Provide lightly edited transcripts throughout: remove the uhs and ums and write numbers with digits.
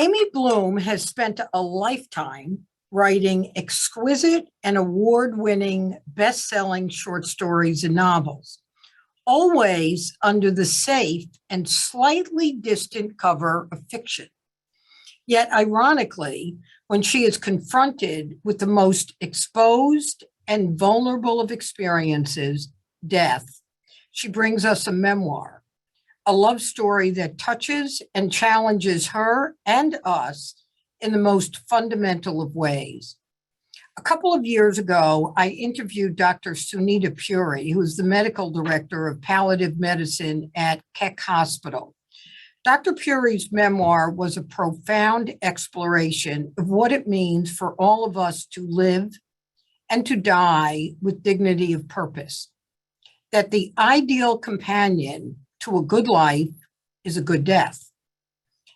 Amy Bloom has spent a lifetime writing exquisite and award-winning best-selling short stories and novels, always under the safe and slightly distant cover of fiction. Yet, ironically, when she is confronted with the most exposed and vulnerable of experiences, death, she brings us a memoir, a love story that touches and challenges her and us in the most fundamental of ways. A couple of years ago, I interviewed Dr. Sunita Puri, who is the medical director of palliative medicine at Keck Hospital. Dr. Puri's memoir was a profound exploration of what it means for all of us to live and to die with dignity of purpose, that the ideal companion to a good life is a good death.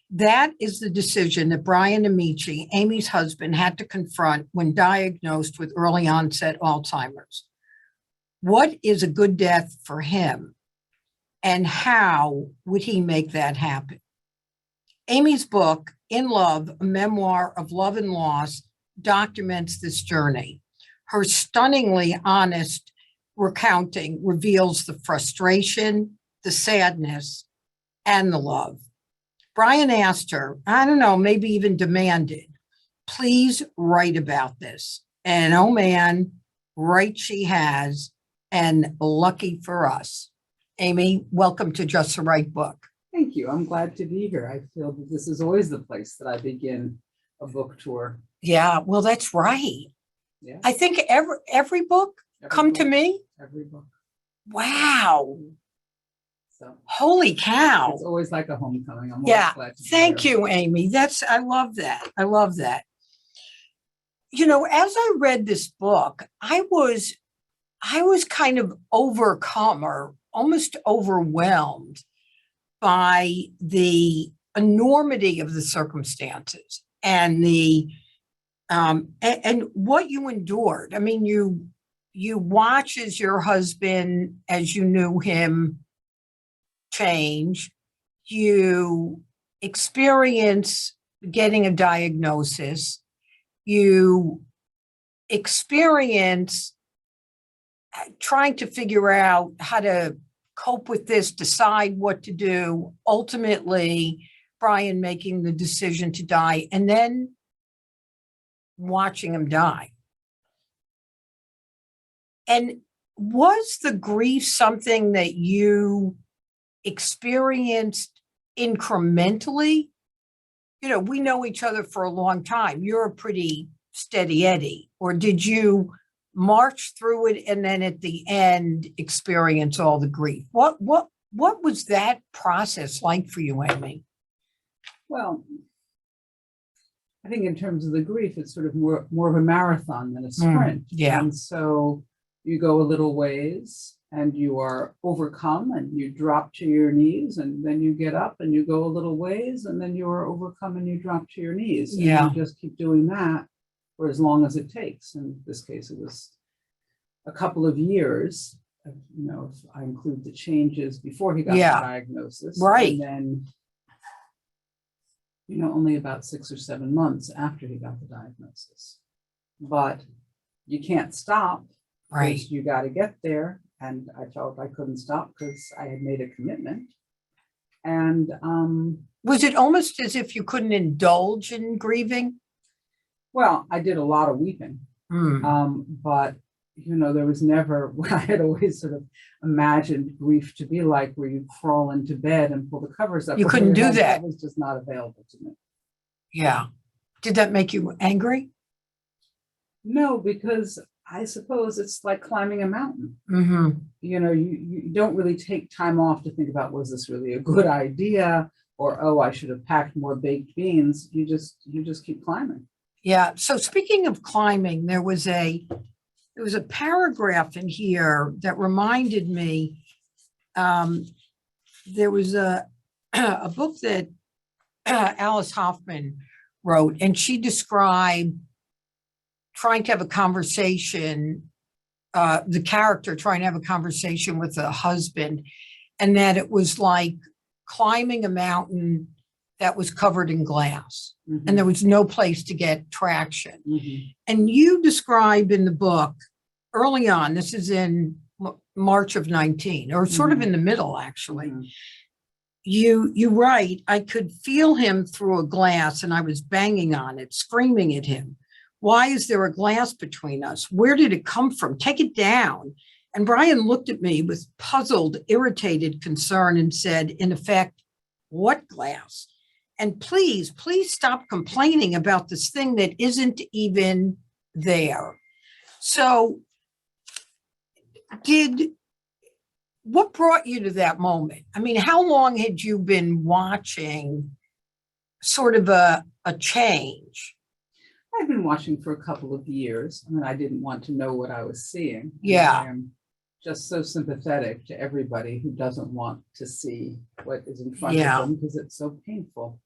That is the decision that Brian Amici, Amy's husband, had to confront when diagnosed with early onset Alzheimer's. What is a good death for him, and how would he make that happen? Amy's book, In Love, a memoir of love and loss, documents this journey. Her stunningly honest recounting reveals the frustration, the sadness, and the love. Brian asked her, I don't know, maybe even demanded, please write about this. And oh man, right she has, and lucky for us. Amy, welcome to Just the Right Book. Thank you. I'm glad to be here. I feel that this is always the place that I begin a book tour. Yeah, well, that's right. Yeah. I think every book come to me. Every book. Wow. So holy cow. It's always like a homecoming. I'm yeah. Glad to be Thank here. you, Amy. I love that. I love that. You know, as I read this book, I was kind of overcome or almost overwhelmed by the enormity of the circumstances and the and what you endured. I mean, you watch as your husband, as you knew him, change. You experience getting a diagnosis. You experience trying to figure out how to cope with this, decide what to do, ultimately Brian making the decision to die, and then watching him die. And was the grief something that you experienced incrementally? You know, we know each other for a long time. You're a pretty steady Eddie. Or did you march through it and then at the end experience all the grief? What was that process like for you, Amy? Well, I think in terms of the grief, it's sort of more of a marathon than a sprint. Yeah. And so you go a little ways and you are overcome and you drop to your knees, and then you get up and you go a little ways, and then you are overcome and you drop to your knees. Yeah. And you just keep doing that for as long as it takes. In this case, it was a couple of years, you know, if I include the changes before he got the diagnosis. Right. And then, you know, only about 6 or 7 months after he got the diagnosis. But you can't stop. Right. You got to get there. And I felt I couldn't stop because I had made a commitment. And was it almost as if you couldn't indulge in grieving? Well, I did a lot of weeping. But you know, there was never what I had always sort of imagined grief to be like, where you crawl into bed and pull the covers up. You couldn't do that. That was just not available to me. Yeah. Did that make you angry? No, because I suppose it's like climbing a mountain. Mm-hmm. You know, you don't really take time off to think about, was this really a good idea? Or, oh, I should have packed more baked beans. You just keep climbing. Yeah. So speaking of climbing, there was a paragraph in here that reminded me. There was a book that Alice Hoffman wrote, and she described trying to have a conversation, the character trying to have a conversation with a husband, and that it was like climbing a mountain that was covered in glass, Mhm. and there was no place to get traction. Mhm. And you describe in the book early on, this is in March of 19, or sort of in the middle, actually. Mhm. You write, I could feel him through a glass and I was banging on it, screaming at him. Why is there a glass between us? Where did it come from? Take it down. And Brian looked at me with puzzled, irritated concern and said, in effect, what glass? And please stop complaining about this thing that isn't even there. So what brought you to that moment? I mean, how long had you been watching sort of a change? I've been watching for a couple of years. I mean, I didn't want to know what I was seeing. Yeah. I am just so sympathetic to everybody who doesn't want to see what is in front Yeah. of them because it's so painful.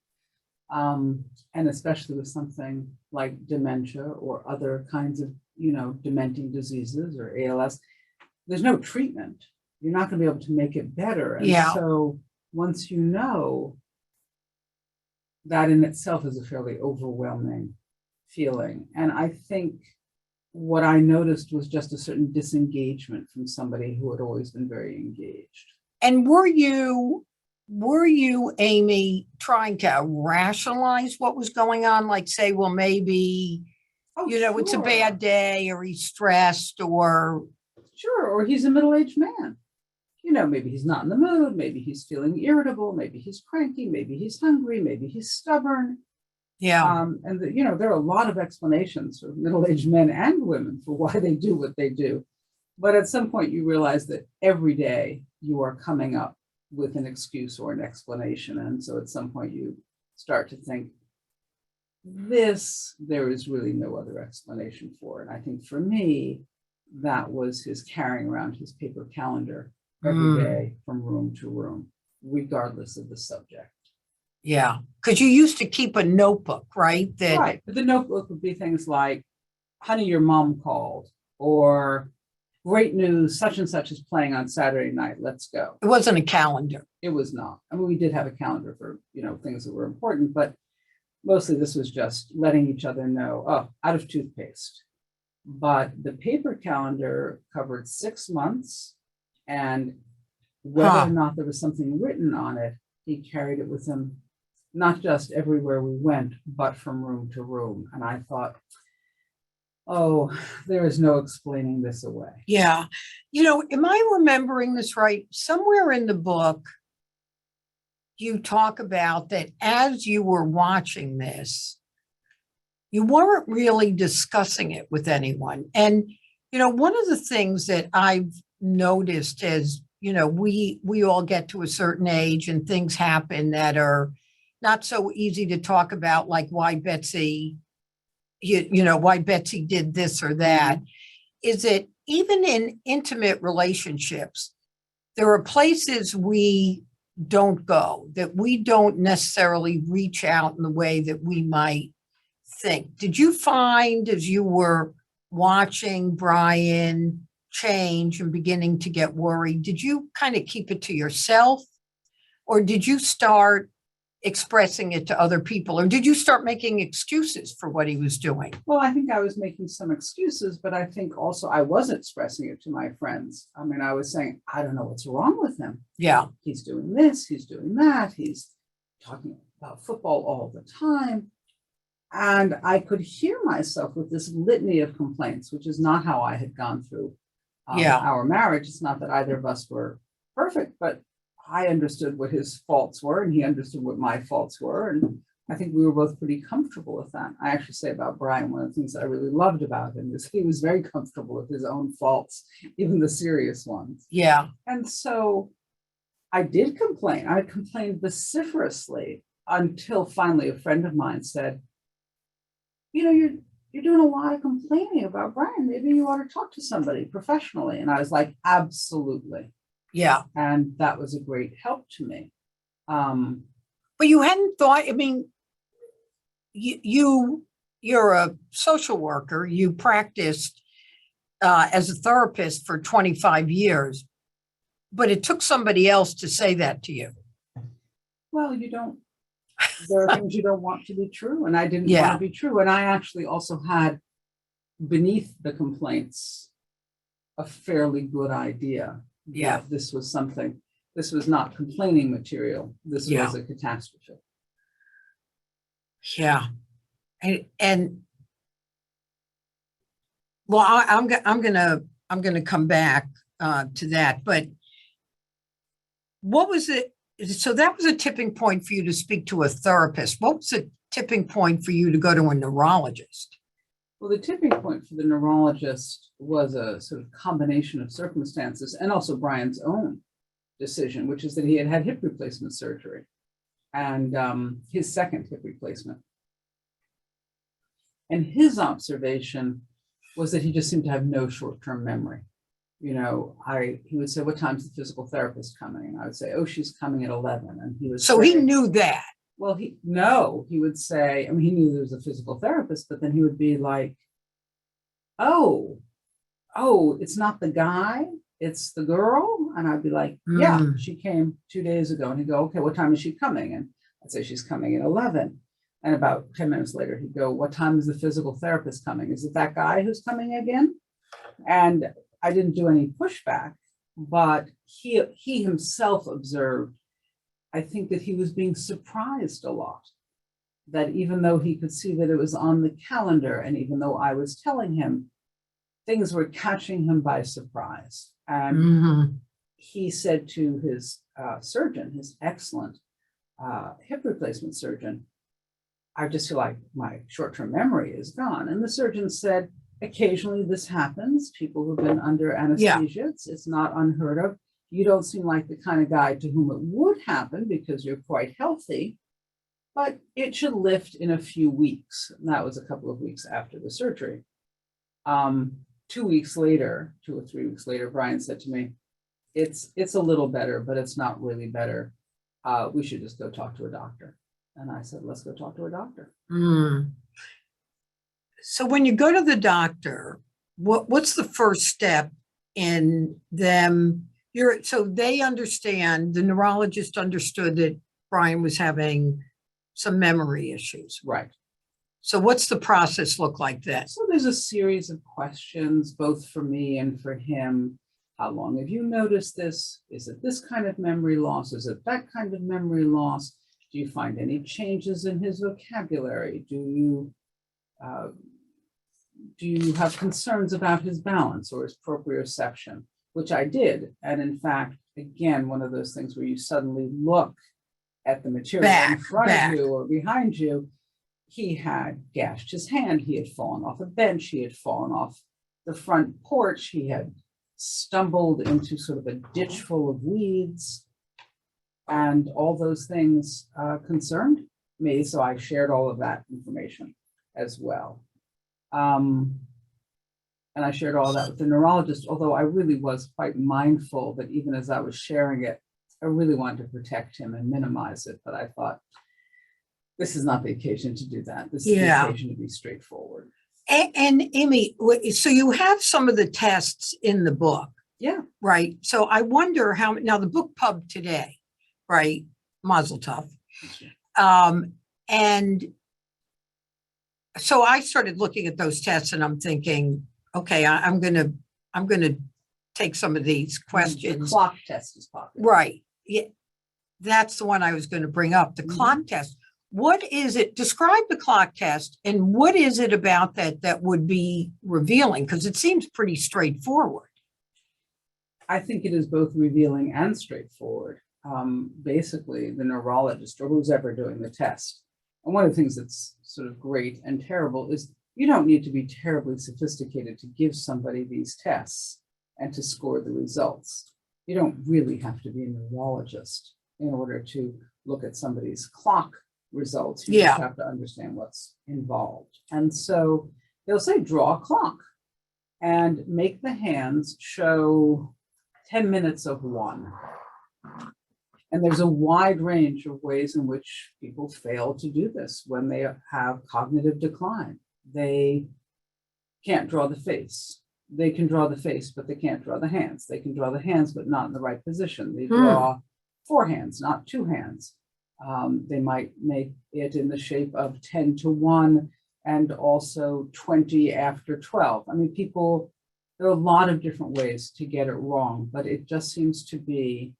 And especially with something like dementia or other kinds of, dementing diseases or ALS, there's no treatment. You're not going to be able to make it better. And Yeah. so once you know, that in itself is a fairly overwhelming feeling. And I think what I noticed was just a certain disengagement from somebody who had always been very engaged. And were you, Amy, trying to rationalize what was going on? Like say, well, maybe, it's a Sure. bad day, or he's stressed, or. Sure, or he's a middle-aged man. Maybe he's not in the mood, maybe he's feeling irritable, maybe he's cranky, maybe he's hungry, maybe he's stubborn. Yeah. And there are a lot of explanations for middle-aged men and women for why they do what they do. But at some point you realize that every day you are coming up with an excuse or an explanation. And so at some point you start to think, there is really no other explanation for it. And I think for me, that was his carrying around his paper calendar every day from room to room, regardless of the subject. Yeah. Because you used to keep a notebook, right? Right. But the notebook would be things like, honey, your mom called, or great news, such and such is playing on Saturday night. Let's go. It wasn't a calendar. It was not. I mean, we did have a calendar for, things that were important, but mostly this was just letting each other know, out of toothpaste. But the paper calendar covered 6 months, and whether or not there was something written on it, he carried it with him, not just everywhere we went, but from room to room. And I thought, there is no explaining this away. Yeah. Am I remembering this right? Somewhere in the book, you talk about that as you were watching this, you weren't really discussing it with anyone. And, one of the things that I've noticed is, we all get to a certain age and things happen that are not so easy to talk about, like why Betsy, why Betsy did this or that. Is it even in intimate relationships, there are places we don't go, that we don't necessarily reach out in the way that we might think. Did you find as you were watching Brian change and beginning to get worried, did you kind of keep it to yourself, or did you start expressing it to other people, or did you start making excuses for what he was doing? Well, I think I was making some excuses, but I think also I was expressing it to my friends. I mean, I was saying, I don't know what's wrong with him. Yeah. He's doing this, he's doing that, he's talking about football all the time. And I could hear myself with this litany of complaints, which is not how I had gone through our marriage. It's not that either of us were perfect, but I understood what his faults were and he understood what my faults were. And I think we were both pretty comfortable with that. I actually say about Brian, one of the things I really loved about him is he was very comfortable with his own faults, even the serious ones. Yeah. And so I did complain. I complained vociferously until finally a friend of mine said, you're doing a lot of complaining about Brian. Maybe you ought to talk to somebody professionally. And I was like, absolutely. Yeah. And that was a great help to me. But you hadn't thought, I mean, you're a social worker. You practiced as a therapist for 25 years, but it took somebody else to say that to you. Well, you don't there are things you don't want to be true, and I didn't want Yeah. to be true. And I actually also had beneath the complaints a fairly good idea Yeah. that this was something, this was not complaining material. This Yeah. was a catastrophe. Yeah. And well, I'm gonna come back to that, but what was it? So that was a tipping point for you to speak to a therapist. What was a tipping point for you to go to a neurologist? Well, the tipping point for the neurologist was a sort of combination of circumstances and also Brian's own decision, which is that he had had hip replacement surgery and his second hip replacement. And his observation was that he just seemed to have no short-term memory. You know, he would say, "What time's the physical therapist coming?" And I would say, "Oh, she's coming at 11." And he would So say, he knew that. well, he would say, I mean, he knew there was a physical therapist, but then he would be like, oh, it's not the guy, it's the girl. And I'd be like, yeah, she came 2 days ago. And he'd go, okay, what time is she coming? And I'd say she's coming at 11. And about 10 minutes later, he'd go, what time is the physical therapist coming? Is it that guy who's coming again? And I didn't do any pushback, but he himself observed, I think, that he was being surprised a lot. That even though he could see that it was on the calendar, and even though I was telling him, things were catching him by surprise. And he said to his surgeon, his excellent hip replacement surgeon, I just feel like my short-term memory is gone. And the surgeon said, occasionally this happens. People who've been under anesthesia, it's not unheard of. You don't seem like the kind of guy to whom it would happen because you're quite healthy, but it should lift in a few weeks. And that was a couple of weeks after the surgery. 2 weeks later, 2 or 3 weeks later, Brian said to me, it's a little better, but it's not really better. We should just go talk to a doctor. And I said, let's go talk to a doctor. So when you go to the doctor, what's the first step in them? So they understand, the neurologist understood that Brian was having some memory issues. Right. So what's the process look like then? So there's a series of questions, both for me and for him. How long have you noticed this? Is it this kind of memory loss? Is it that kind of memory loss? Do you find any changes in his vocabulary? Do you have concerns about his balance or his proprioception? Which I did. And in fact, again, one of those things where you suddenly look at the material in front of you or behind you. He had gashed his hand. He had fallen off a bench. He had fallen off the front porch. He had stumbled into sort of a ditch full of weeds. And all those things concerned me. So I shared all of that information as well. And I shared all that with the neurologist, although I really was quite mindful that even as I was sharing it, I really wanted to protect him and minimize it. But I thought, this is not the occasion to do that. This is the occasion to be straightforward. And Amy, so you have some of the tests in the book. Yeah. Right. So I wonder how, now the book pub today, right? Mazel tov. And so I started looking at those tests and I'm thinking, okay, I'm going to take some of these questions. The clock test is popular. Right. Yeah. That's the one I was going to bring up, the clock test. What is it? Describe the clock test and what is it about that would be revealing? Because it seems pretty straightforward. I think it is both revealing and straightforward. Basically, the neurologist or who's ever doing the test. And one of the things that's sort of great and terrible is you don't need to be terribly sophisticated to give somebody these tests and to score the results. You don't really have to be a neurologist in order to look at somebody's clock results. You just have to understand what's involved. And so they'll say, draw a clock and make the hands show 10 minutes of one. And there's a wide range of ways in which people fail to do this when they have cognitive decline. They can't draw the face. They can draw the face, but they can't draw the hands. They can draw the hands, but not in the right position. They draw 4 hands, not 2 hands. They might make it in the shape of 10 to 1 and also 20 after 12. I mean, there are a lot of different ways to get it wrong, but it just seems to be,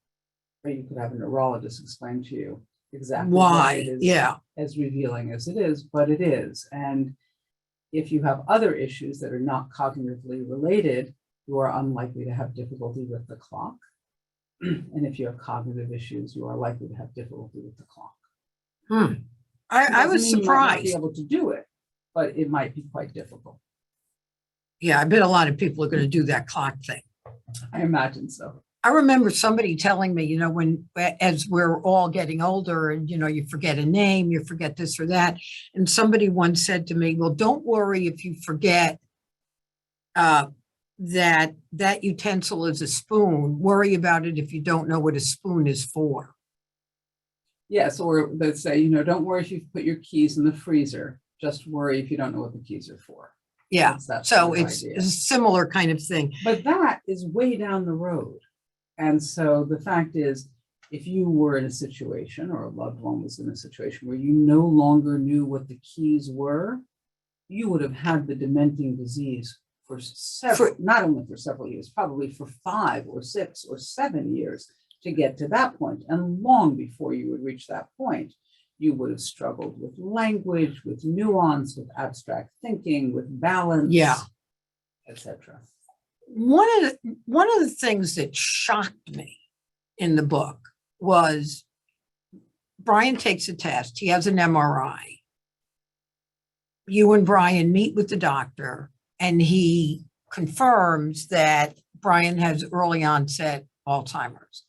or you could have a neurologist explain to you exactly why it is as revealing as it is, but it is. And if you have other issues that are not cognitively related, you are unlikely to have difficulty with the clock. And if you have cognitive issues, you are likely to have difficulty with the clock. I was You might not be surprised. able to do it, but it might be quite difficult. Yeah, I bet a lot of people are going to do that clock thing. I imagine so. I remember somebody telling me, as we're all getting older and, you forget a name, you forget this or that. And somebody once said to me, well, don't worry if you forget that utensil is a spoon. Worry about it if you don't know what a spoon is for. Yes, or let's say, don't worry if you put your keys in the freezer. Just worry if you don't know what the keys are for. Yeah, That so it's a similar kind of thing. But that is way down the road. And so the fact is, if you were in a situation or a loved one was in a situation where you no longer knew what the keys were, you would have had the dementing disease not only for several years, probably for 5 or 6 or 7 years to get to that point. And long before you would reach that point, you would have struggled with language, with nuance, with abstract thinking, with balance, etc. One of the things that shocked me in the book was Brian takes a test. He has an MRI. You and Brian meet with the doctor, and he confirms that Brian has early onset Alzheimer's.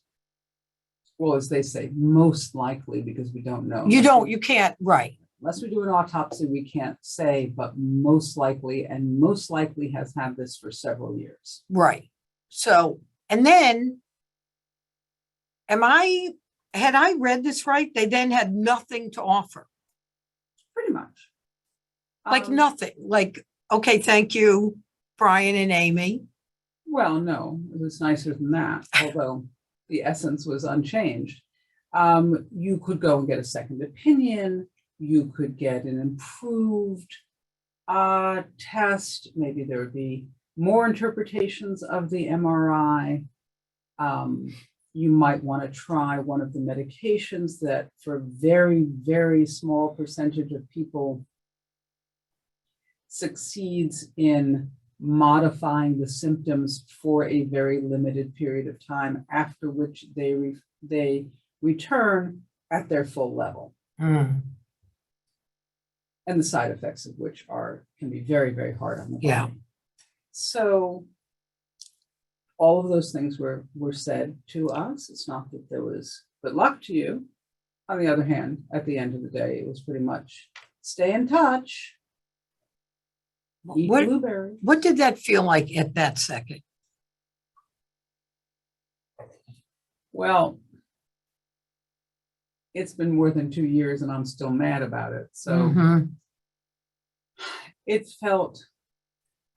Well, as they say, most likely, because we don't know. You can't, right. Unless we do an autopsy, we can't say, but most likely, and most likely has had this for several years. Right. So, and then, had I read this right? They then had nothing to offer. Pretty much. Like nothing. Like, okay, thank you, Brian and Amy. Well, no, it was nicer than that, although the essence was unchanged. You could go and get a second opinion. You could get an improved test. Maybe there would be more interpretations of the MRI. You might want to try one of the medications that for a very, very small percentage of people succeeds in modifying the symptoms for a very limited period of time, after which they return at their full level. And the side effects of which can be very, very hard on the body. Yeah. So all of those things were said to us. It's not that there was good luck to you. On the other hand, at the end of the day, it was pretty much stay in touch. Eat blueberries. What did that feel like at that second? Well, it's been more than 2 years and I'm still mad about it. So it felt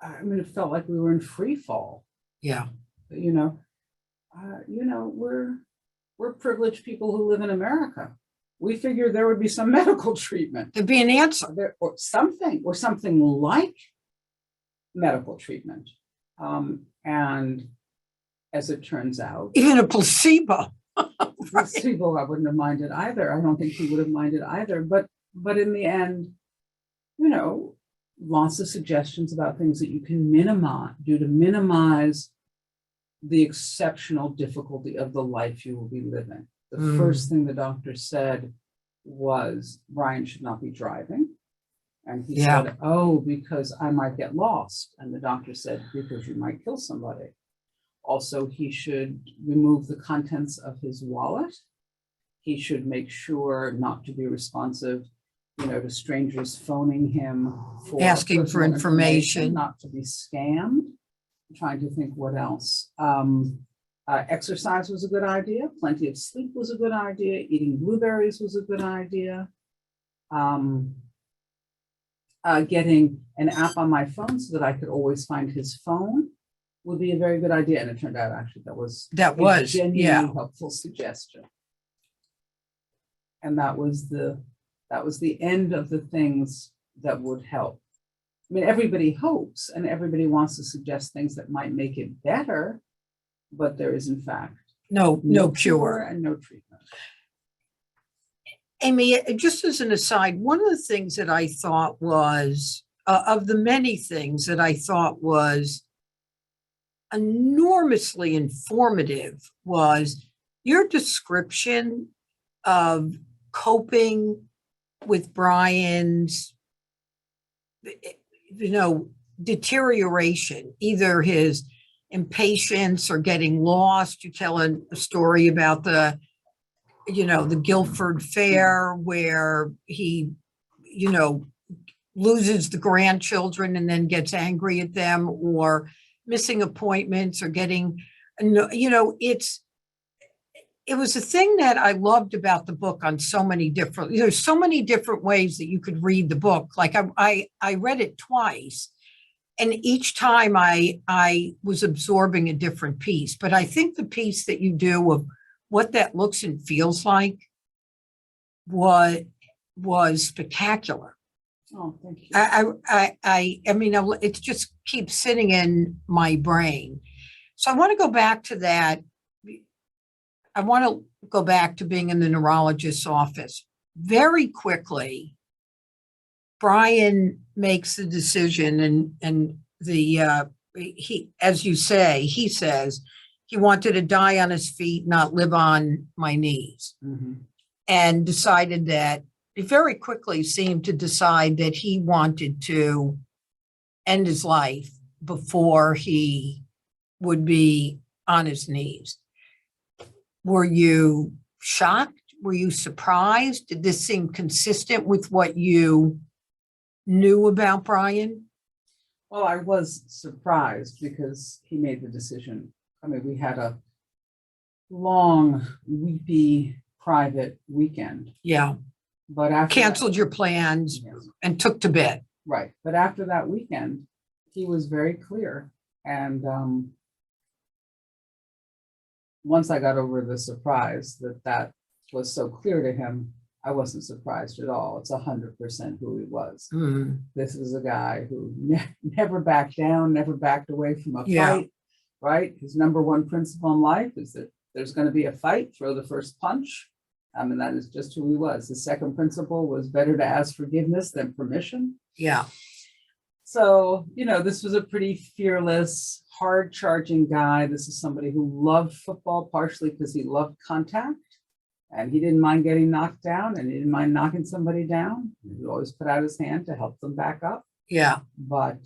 like we were in free fall. Yeah. We're privileged people who live in America. We figured there would be some medical treatment. There'd be an answer. Or something like medical treatment. And as it turns out, even a placebo. Placebo, I wouldn't have minded either. I don't think he would have minded either. But in the end, lots of suggestions about things that you can do to minimize the exceptional difficulty of the life you will be living. The first thing the doctor said was Brian should not be driving. And he said, oh, because I might get lost. And the doctor said, because you might kill somebody. Also, he should remove the contents of his wallet. He should make sure not to be responsive, to strangers phoning him for asking for information, not to be scammed. I'm trying to think what else. Exercise was a good idea. Plenty of sleep was a good idea. Eating blueberries was a good idea. Getting an app on my phone so that I could always find his phone would be a very good idea. And it turned out actually that was a genuinely helpful suggestion. And that was the end of the things that would help. I mean, everybody hopes and everybody wants to suggest things that might make it better, but there is in fact no cure. and no treatment. Amy, just as an aside, one of the things that I thought was, of the many things that I thought was enormously informative, was your description of coping with Brian's, deterioration, either his impatience or getting lost. You tell a story about the Guilford Fair where he, loses the grandchildren and then gets angry at them, or missing appointments, or getting, it was a thing that I loved about the book on so many different, there's so many different ways that you could read the book. Like I read it twice, and each time I was absorbing a different piece. But I think the piece that you do of what that looks and feels like was spectacular. Oh, thank you. I mean, it just keeps sitting in my brain. So I want to go back to that. I want to go back to being in the neurologist's office. Very quickly, Brian makes the decision, and he, as you say, he says he wanted to die on his feet, not live on my knees, and decided that he very quickly seemed to decide that he wanted to end his life before he would be on his knees. Were you shocked? Were you surprised? Did this seem consistent with what you knew about Brian? Well, I was surprised because he made the decision. I mean, we had a long, weepy, private weekend. Yeah. But after canceled your plans and took to bed. Right. But after that weekend, he was very clear. And once I got over the surprise that was so clear to him, I wasn't surprised at all. It's 100% who he was. Mm. This is a guy who never backed down, never backed away from a fight, right? His number one principle in life is that there's going to be a fight, throw the first punch. I mean, that is just who he was. His second principle was better to ask forgiveness than permission. Yeah. So, this was a pretty fearless, hard-charging guy. This is somebody who loved football, partially because he loved contact. And he didn't mind getting knocked down, and he didn't mind knocking somebody down. He would always put out his hand to help them back up. Yeah. But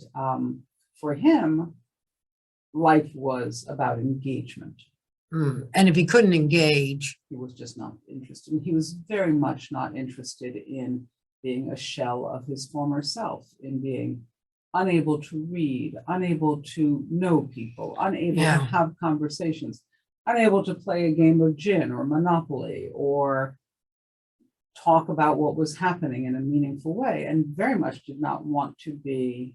for him, life was about engagement. Mm. And if he couldn't engage, he was just not interested. He was very much not interested in being a shell of his former self, in being unable to read, unable to know people, unable to have conversations, unable to play a game of gin or Monopoly or talk about what was happening in a meaningful way, and very much did not want to be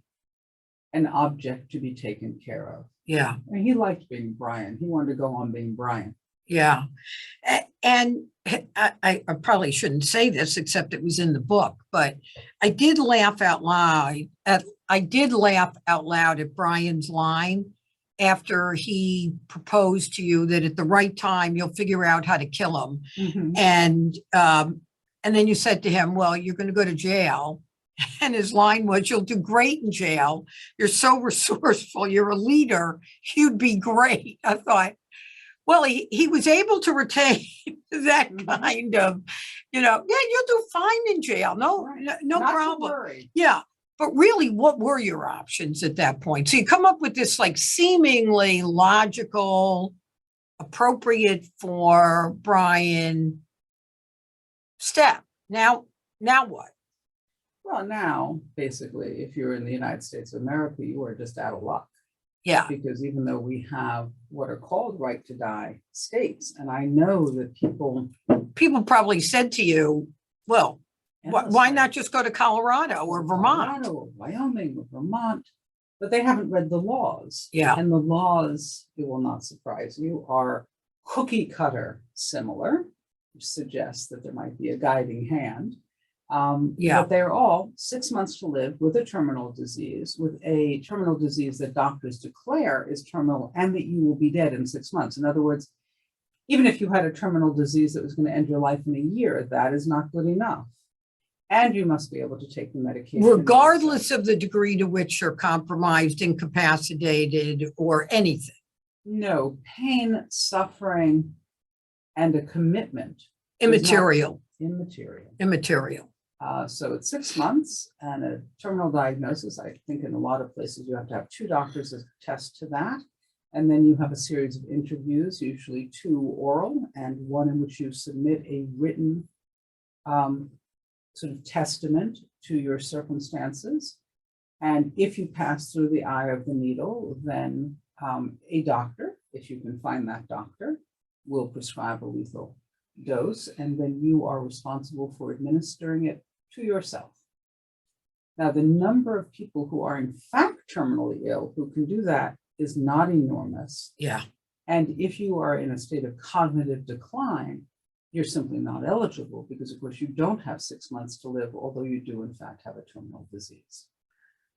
an object to be taken care of. Yeah. And he liked being Brian. He wanted to go on being Brian. Yeah. And I probably shouldn't say this, except it was in the book, but I did laugh out loud at Brian's line after he proposed to you that at the right time you'll figure out how to kill him. Mm-hmm. And then you said to him, well, you're going to go to jail. And his line was, you'll do great in jail. You're so resourceful. You're a leader. You'd be great. I thought, well, he was able to retain that kind of, you'll do fine in jail. No problem. Yeah. But really, what were your options at that point? So you come up with this like seemingly logical, appropriate for Brian step. Now what? Well, now, basically, if you're in the United States of America, you are just out of luck. Yeah. Because even though we have what are called right to die states, and I know that people probably said to you, well, why not just go to Colorado or Vermont? Colorado or Wyoming or Vermont, but they haven't read the laws. Yeah. And the laws, it will not surprise you, are cookie cutter similar. suggests that there might be a guiding hand. Yeah. But they're all 6 months to live with a terminal disease, that doctors declare is terminal and that you will be dead in 6 months. In other words, even if you had a terminal disease that was going to end your life in a year, that is not good enough. And you must be able to take the medication. Regardless of the degree to which you're compromised, incapacitated, or anything. No, pain, suffering, and a commitment. Immaterial. Immaterial. So it's 6 months and a terminal diagnosis. I think in a lot of places you have to have 2 doctors attest to that. And then you have a series of interviews, usually 2 oral and 1 in which you submit a written sort of testament to your circumstances. And if you pass through the eye of the needle, then a doctor, if you can find that doctor, will prescribe a lethal dose, and then you are responsible for administering it to yourself. Now, the number of people who are in fact terminally ill who can do that is not enormous. Yeah. And if you are in a state of cognitive decline, you're simply not eligible because, of course, you don't have 6 months to live, although you do, in fact, have a terminal disease.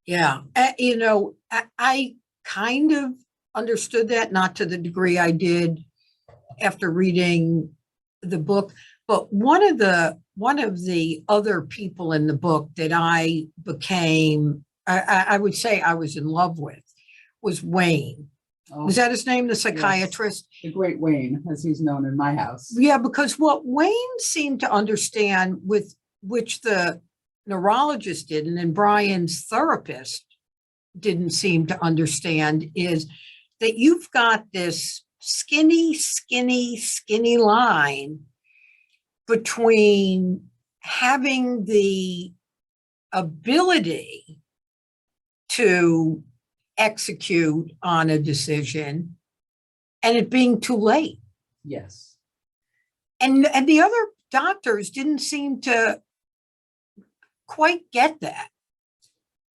Yeah. I kind of understood that, not to the degree I did after reading the book, but one of the other people in the book that I would say I was in love with was Wayne. Oh, Was that his name, the psychiatrist? yes, the great Wayne, as he's known in my house. Yeah, because what Wayne seemed to understand, with which the neurologist did, and then Brian's therapist didn't seem to understand, is that you've got this skinny line between having the ability to execute on a decision and it being too late. Yes. And the other doctors didn't seem to quite get that.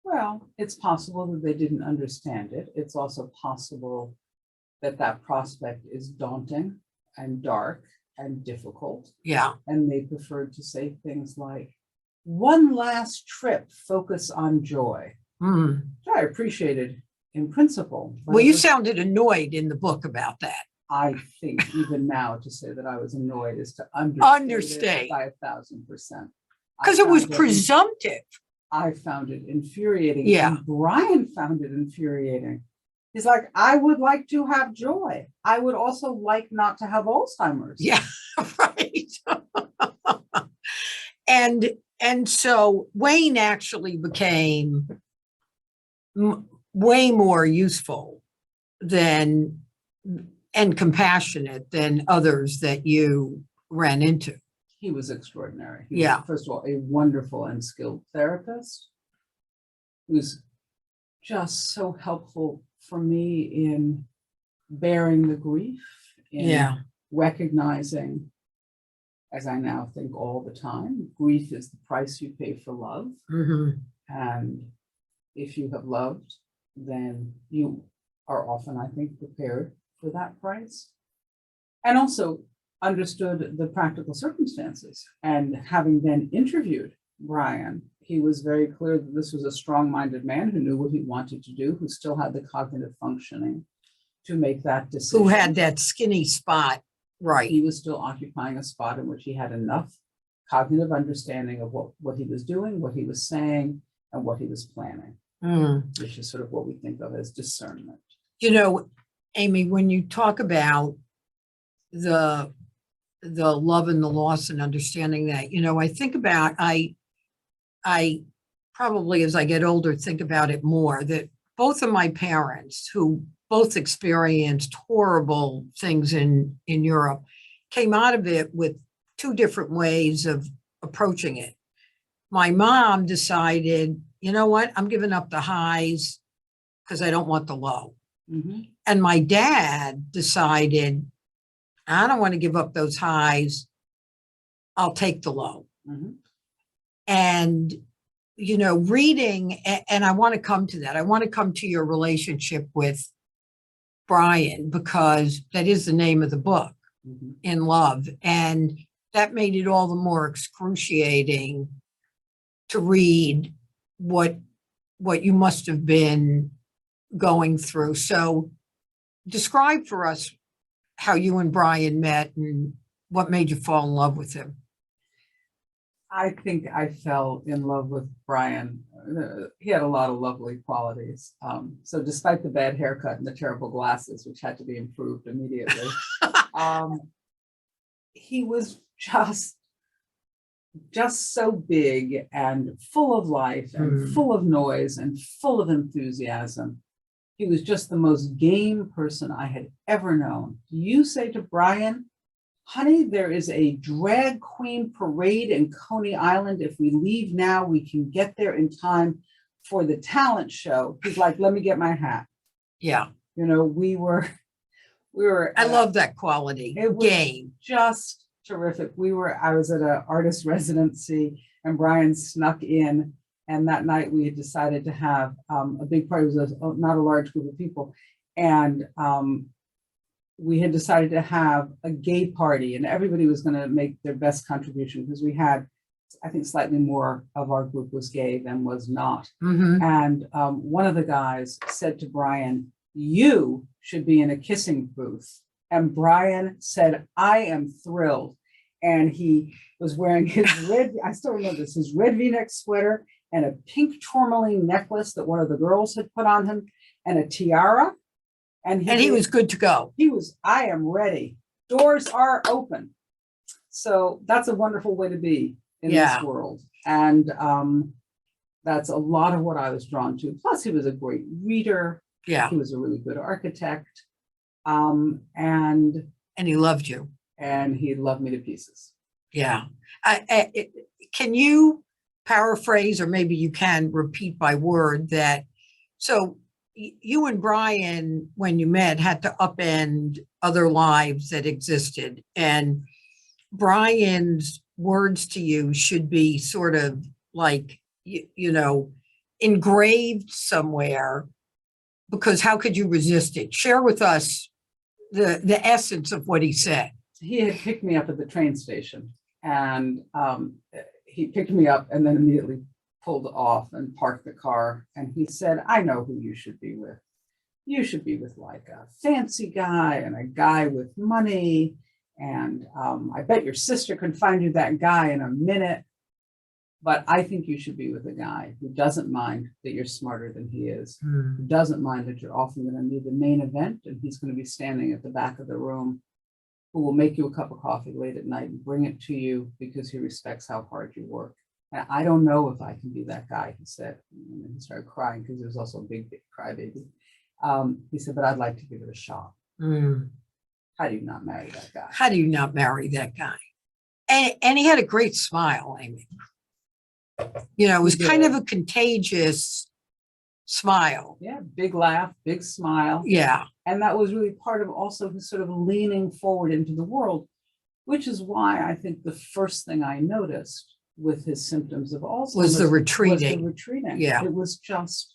Well, it's possible that they didn't understand it. It's also possible that that prospect is daunting and dark and difficult. Yeah. And they preferred to say things like, one last trip, focus on joy. Mm. Which I appreciated in principle. Well, you sounded annoyed in the book about that. I think even now to say that I was annoyed is to understate it by 1,000%. Because it was presumptive. I found it infuriating. Yeah. And Brian found it infuriating. He's like, I would like to have joy. I would also like not to have Alzheimer's. Yeah, right. And so Wayne actually became way more useful than and compassionate than others that you ran into. He was extraordinary. He Yeah. was, first of all, a wonderful and skilled therapist who's just so helpful for me in bearing the grief, in recognizing, as I now think all the time, grief is the price you pay for love. Mm-hmm. And if you have loved, then you are often, I think, prepared for that price. And also understood the practical circumstances. And having then interviewed Brian, he was very clear that this was a strong-minded man who knew what he wanted to do, who still had the cognitive functioning to make that decision. Who had that skinny spot, right. He was still occupying a spot in which he had enough cognitive understanding of what he was doing, what he was saying, and what he was planning, which is sort of what we think of as discernment. You know, Amy, when you talk about the love and the loss and understanding that, you know, I think about, I probably as I get older, think about it more, that both of my parents, who both experienced horrible things in Europe, came out of it with 2 different ways of approaching it. My mom decided, you know what, I'm giving up the highs because I don't want the low. Mm-hmm. And my dad decided, I don't want to give up those highs. I'll take the low. Mm-hmm. And, you know, reading, and I want to come to that. I want to come to your relationship with Brian, because that is the name of the book, Mm-hmm. In Love. And that made it all the more excruciating to read what you must have been going through. So describe for us how you and Brian met and what made you fall in love with him. I think I fell in love with Brian. He had a lot of lovely qualities. So despite the bad haircut and the terrible glasses, which had to be improved immediately, he was just so big and full of life and full of noise and full of enthusiasm. He was just the most game person I had ever known. You say to Brian, honey, there is a drag queen parade in Coney Island. If we leave now, we can get there in time for the talent show. He's like, let me get my hat. Yeah. You know, we were. I love that quality. It was game. Just terrific. I was at an artist residency and Brian snuck in. And that night we had decided to have a big party. It was not a large group of people. And we had decided to have a gay party and everybody was going to make their best contribution because we had, I think, slightly more of our group was gay than was not. And one of the guys said to Brian, you should be in a kissing booth. And Brian said, I am thrilled. And he was wearing his red, I still remember this, his red V-neck sweater and a pink tourmaline necklace that one of the girls had put on him and a tiara. And he was good to go. He was, I am ready. Doors are open. So that's a wonderful way to be in this world. And that's a lot of what I was drawn to. Plus, he was a great reader. Yeah. He was a really good architect. And he loved you. And he loved me to pieces. Yeah. Can you paraphrase, or maybe you can repeat by word that, so you and Brian, when you met, had to upend other lives that existed. And Brian's words to you should be sort of like, you know, engraved somewhere, because how could you resist it? Share with us the essence of what he said. He had picked me up at the train station and he picked me up and then immediately pulled off and parked the car. And he said, I know who you should be with. You should be with like a fancy guy and a guy with money. And I bet your sister can find you that guy in a minute. But I think you should be with a guy who doesn't mind that you're smarter than he is, who doesn't mind that you're often going to need the main event and he's going to be standing at the back of the room, who will make you a cup of coffee late at night and bring it to you because he respects how hard you work. And I don't know if I can be that guy, he said. And he started crying because he was also a big crybaby. He said, but I'd like to give it a shot. How do you not marry that guy? How do you not marry that guy? And he had a great smile, Amy. You know, it was kind of a contagious smile. Yeah, big laugh, big smile. Yeah. And that was really part of also his sort of leaning forward into the world, which is why I think the first thing I noticed with his symptoms of Alzheimer's was the retreating. Was the retreating. Yeah. It was just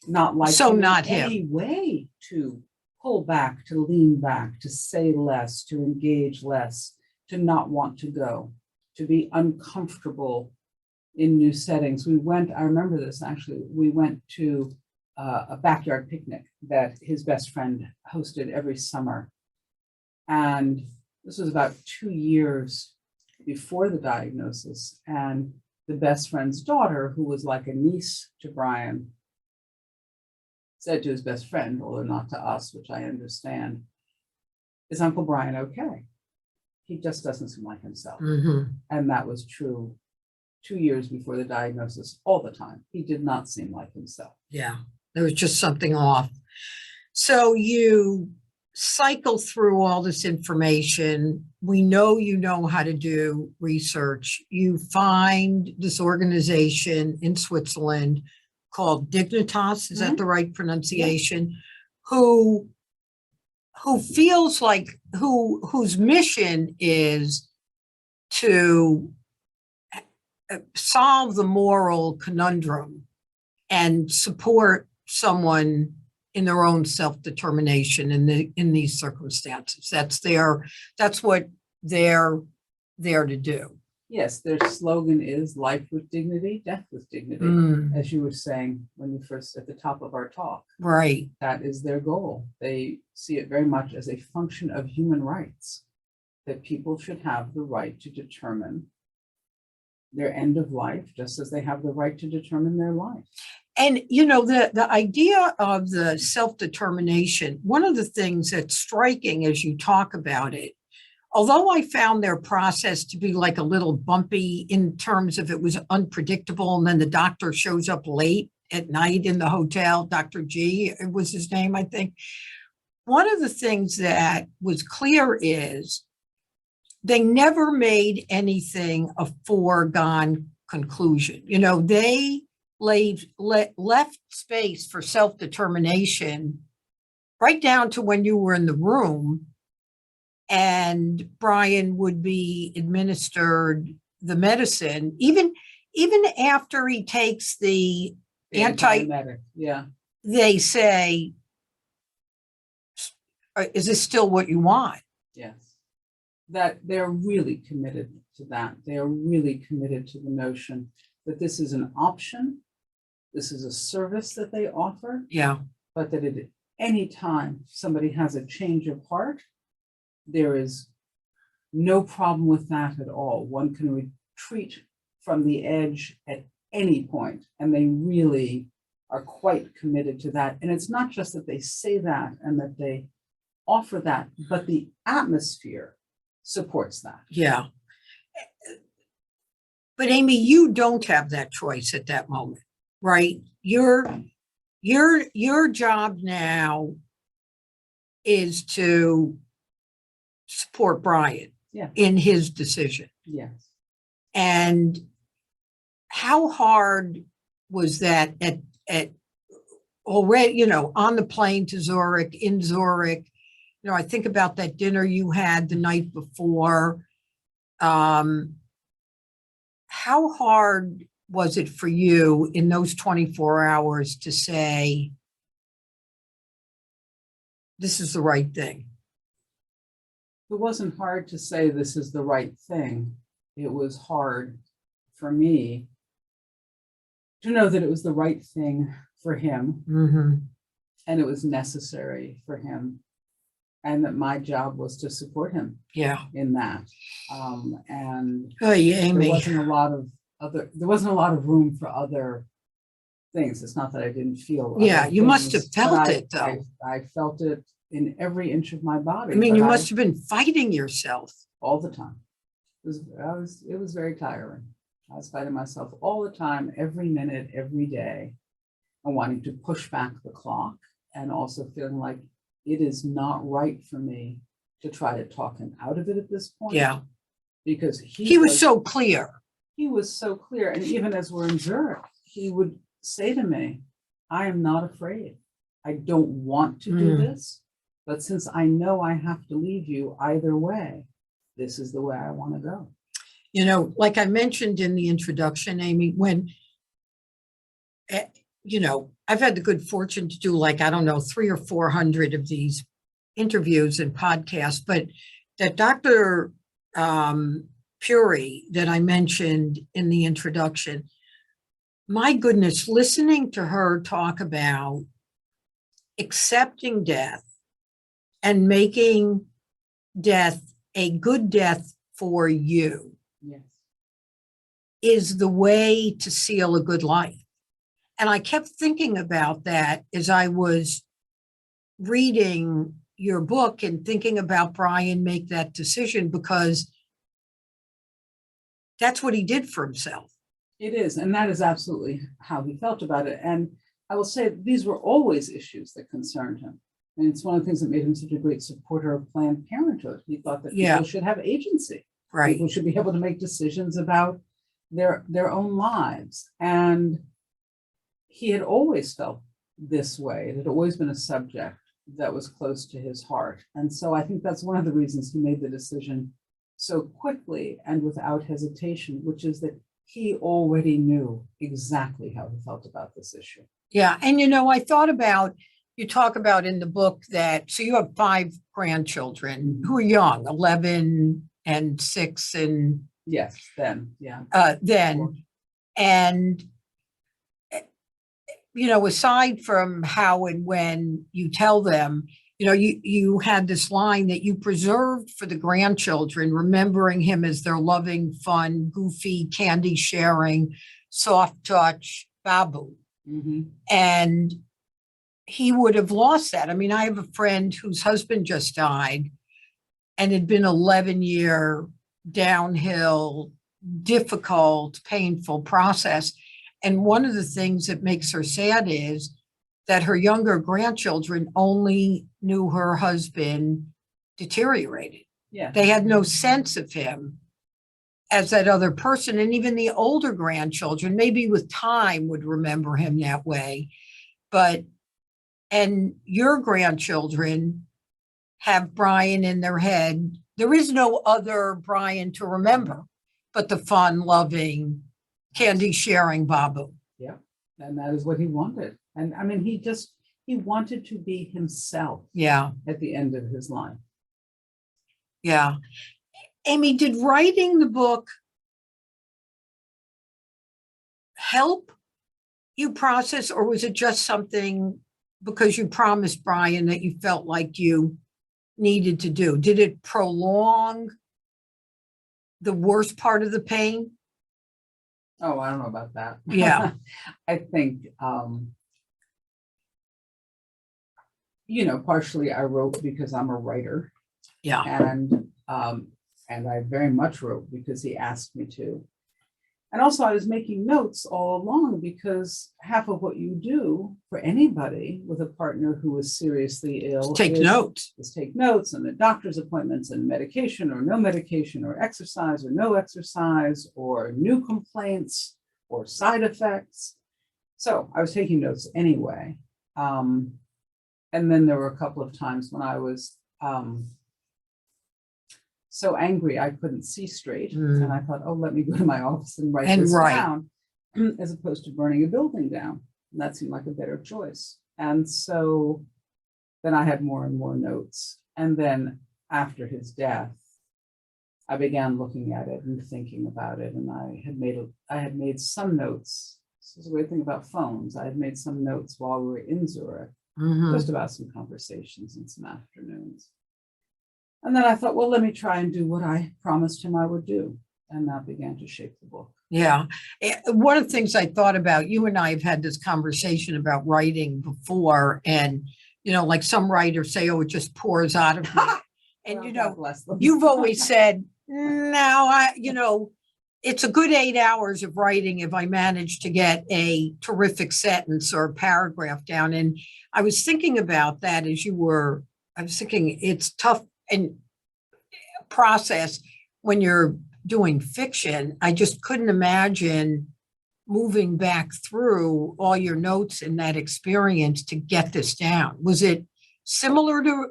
not like so him not in him. any way to pull back, to lean back, to say less, to engage less, to not want to go, to be uncomfortable in new settings. I remember this actually, we went to a backyard picnic that his best friend hosted every summer. And this was about 2 years before the diagnosis. And the best friend's daughter, who was like a niece to Brian, said to his best friend, although not to us, which I understand, is Uncle Brian okay? He just doesn't seem like himself. And that was true 2 years before the diagnosis, all the time. He did not seem like himself. Yeah, there was just something off. So you cycle through all this information. We know you know how to do research. You find this organization in Switzerland called Dignitas, is that the right pronunciation? Yeah. Who feels like, whose mission is to solve the moral conundrum and support someone in their own self-determination in these circumstances. That's what their there to do. Yes, their slogan is life with dignity, death with dignity, as you were saying when you first at the top of our talk. Right. That is their goal. They see it very much as a function of human rights, that people should have the right to determine their end of life, just as they have the right to determine their life. And, you know, the idea of the self-determination, one of the things that's striking as you talk about it, although I found their process to be like a little bumpy in terms of it was unpredictable, and then the doctor shows up late at night in the hotel, Dr. G was his name, I think. One of the things that was clear is they never made anything a foregone conclusion. You know, they left space for self-determination right down to when you were in the room and Brian would be administered the medicine, even after he takes the Antiemetic, yeah. They say, is this still what you want? Yes. That they're really committed to that. They are really committed to the notion that this is an option. This is a service that they offer. Yeah. But that at any time somebody has a change of heart, there is no problem with that at all. One can retreat from the edge at any point, and they really are quite committed to that. And it's not just that they say that and that they offer that, but the atmosphere supports that. Yeah. But Amy, you don't have that choice at that moment, right? Your job now is to support Brian in his decision. Yes. And how hard was that at already, you know, on the plane to Zurich, in Zurich? You know, I think about that dinner you had the night before. How hard was it for you in those 24 hours to say, this is the right thing? It wasn't hard to say this is the right thing. It was hard for me to know that it was the right thing for him, and it was necessary for him, and that my job was to support him in that. And Amy. there wasn't a lot of room for other things. It's not that I didn't feel you must have felt it though. I felt it in every inch of my body. I mean, you must have been fighting yourself all the time. It was very tiring. I was fighting myself all the time, every minute, every day, and wanting to push back the clock, and also feeling like it is not right for me to try to talk him out of it at this point. Yeah. Because he was so clear. He was so clear. And even as we're in Zurich, he would say to me, I am not afraid. I don't want to do this, but since I know I have to leave you either way, this is the way I want to go. You know, like I mentioned in the introduction, Amy, when, you know, I've had the good fortune to do like, I don't know, 300 or 400 of these interviews and podcasts, but that Dr. Puri that I mentioned in the introduction, my goodness, listening to her talk about accepting death and making death a good death for you is the way to seal a good life. And I kept thinking about that as I was reading your book and thinking about Brian make that decision, because that's what he did for himself. It is, and that is absolutely how he felt about it. And I will say these were always issues that concerned him. And it's one of the things that made him such a great supporter of Planned Parenthood. He thought that people should have agency. Right. People should be able to make decisions about their own lives. And he had always felt this way. It had always been a subject that was close to his heart. And so I think that's one of the reasons he made the decision so quickly and without hesitation, which is that he already knew exactly how he felt about this issue. Yeah. And, you know, I thought about, you talk about in the book that, so you have 5 grandchildren who are young, 11 and 6 and Yes, then, yeah. then. And, aside from how and when you tell them, you had this line that you preserved for the grandchildren, remembering him as their loving, fun, goofy, candy sharing, soft touch Babu. Mm-hmm. And he would have lost that. I mean, I have a friend whose husband just died and had been 11-year downhill, difficult, painful process. And one of the things that makes her sad is that her younger grandchildren only knew her husband deteriorated. Yeah. They had no sense of him as that other person. And even the older grandchildren, maybe with time, would remember him that way. And your grandchildren have Brian in their head. There is no other Brian to remember but the fun, loving, candy sharing Babu. Yeah. And that is what he wanted. And I mean, he wanted to be himself. Yeah. At the end of his life. Yeah. Amy, did writing the book help you process, or was it just something because you promised Brian that you felt like you needed to do? Did it prolong the worst part of the pain? Oh, I don't know about that. Yeah. I think, partially I wrote because I'm a writer. Yeah. And I very much wrote because he asked me to. And also I was making notes all along, because half of what you do for anybody with a partner who is seriously ill Take notes. Is take notes, and the doctor's appointments, and medication or no medication, or exercise or no exercise, or new complaints or side effects. So I was taking notes anyway. And then there were a couple of times when I was so angry I couldn't see straight. And I thought, oh, let me go to my office and write this down, as opposed to burning a building down. And that seemed like a better choice. And so then I had more and more notes. And then after his death, I began looking at it and thinking about it. And I had made some notes. This is a weird thing about phones. I had made some notes while we were in Zurich, just about some conversations and some afternoons. And then I thought, well, let me try and do what I promised him I would do. And that began to shape the book. Yeah. One of the things I thought about, you and I have had this conversation about writing before, and, like some writers say, oh, it just pours out of me. And, Well, you've always said, no, it's a good 8 hours of writing if I manage to get a terrific sentence or a paragraph down. And I was thinking about that I was thinking it's tough and process when you're doing fiction. I just couldn't imagine moving back through all your notes in that experience to get this down. Was it similar to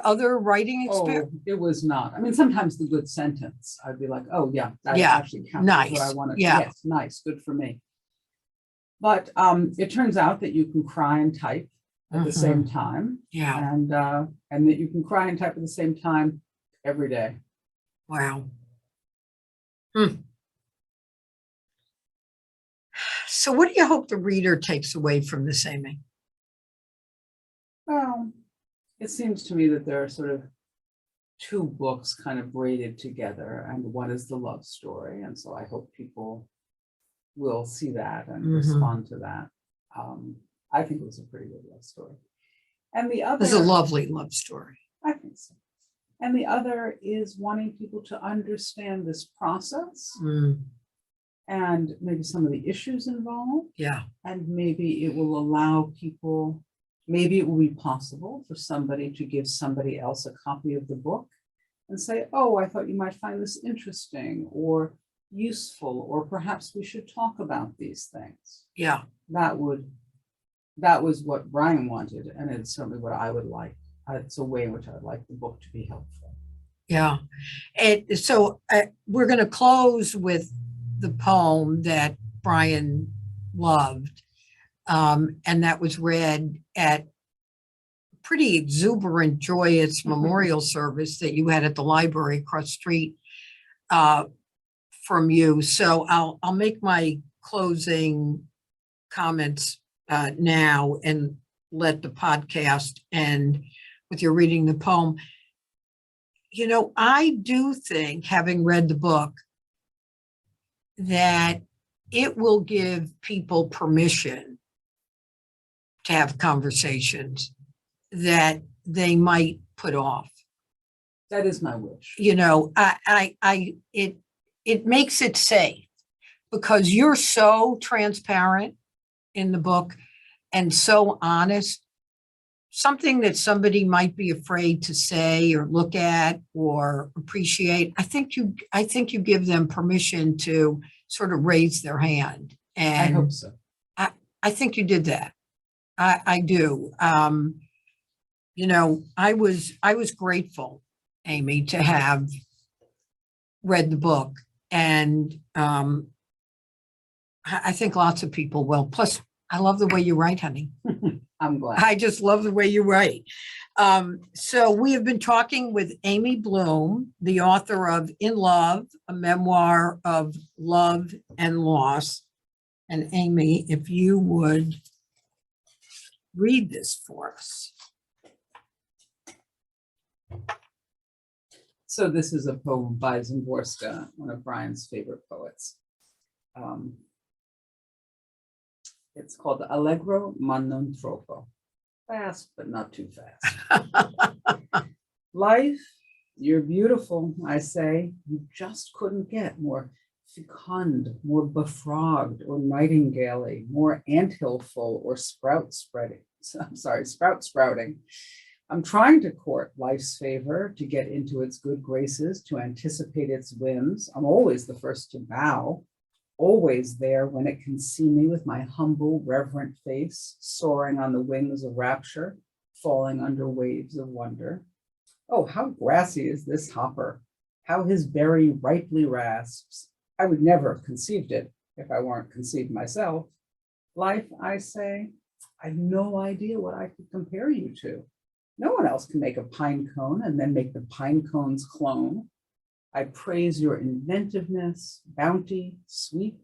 other writing experience? Oh, it was not. I mean, sometimes the good sentence, I'd be like, oh yeah, that actually counts nice. What I wanted. Yeah. Yes, nice, good for me. But it turns out that you can cry and type at the same time. Yeah. And that you can cry and type at the same time every day. Wow. So what do you hope the reader takes away from this, Amy? Well, it seems to me that there are sort of two books kind of braided together, and one is the love story. And so I hope people will see that and respond to that. I think it was a pretty good love story. And the other is a lovely love story. I think so. And the other is wanting people to understand this process and maybe some of the issues involved. Yeah. And maybe it will allow people, maybe it will be possible for somebody to give somebody else a copy of the book and say, oh, I thought you might find this interesting or useful, or perhaps we should talk about these things. Yeah. That was what Brian wanted, and it's certainly what I would like. It's a way in which I would like the book to be helpful. Yeah. And so we're going to close with the poem that Brian loved, and that was read at pretty exuberant, joyous memorial service that you had at the library across the street from you. So I'll make my closing comments now and let the podcast end with your reading the poem. You know, I do think, having read the book, that it will give people permission to have conversations that they might put off. That is my wish. You know, it makes it safe because you're so transparent in the book and so honest. Something that somebody might be afraid to say or look at or appreciate, I think you give them permission to sort of raise their hand. And I hope so. I think you did that. I do. You know, I was grateful, Amy, to have read the book, and I think lots of people will. Plus, I love the way you write, honey. I'm glad. I just love the way you write. So we have been talking with Amy Bloom, the author of In Love, a memoir of love and loss. And Amy, if you would read this for us. So this is a poem by Zimborska, one of Brian's favorite poets. It's called Allegro ma non troppo. Fast, but not too fast. Life, you're beautiful, I say. You just couldn't get more fecund, more befrogged or nightingale, more anthillful or sprout sprouting. I'm trying to court life's favor, to get into its good graces, to anticipate its whims. I'm always the first to bow, always there when it can see me with my humble, reverent face, soaring on the wings of rapture, falling under waves of wonder. Oh, how grassy is this hopper, how his berry ripely rasps. I would never have conceived it if I weren't conceived myself. Life, I say, I've no idea what I could compare you to. No one else can make a pine cone and then make the pine cone's clone. I praise your inventiveness, bounty, sweep,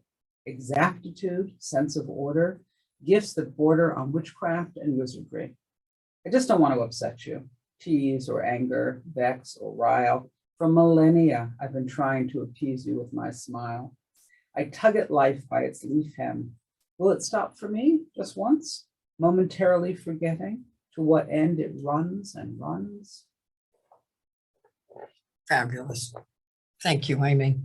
exactitude, sense of order, gifts that border on witchcraft and wizardry. I just don't want to upset you, tease or anger, vex or rile. For millennia, I've been trying to appease you with my smile. I tug at life by its leaf hem. Will it stop for me just once, momentarily forgetting to what end it runs and runs? Fabulous. Thank you, Amy.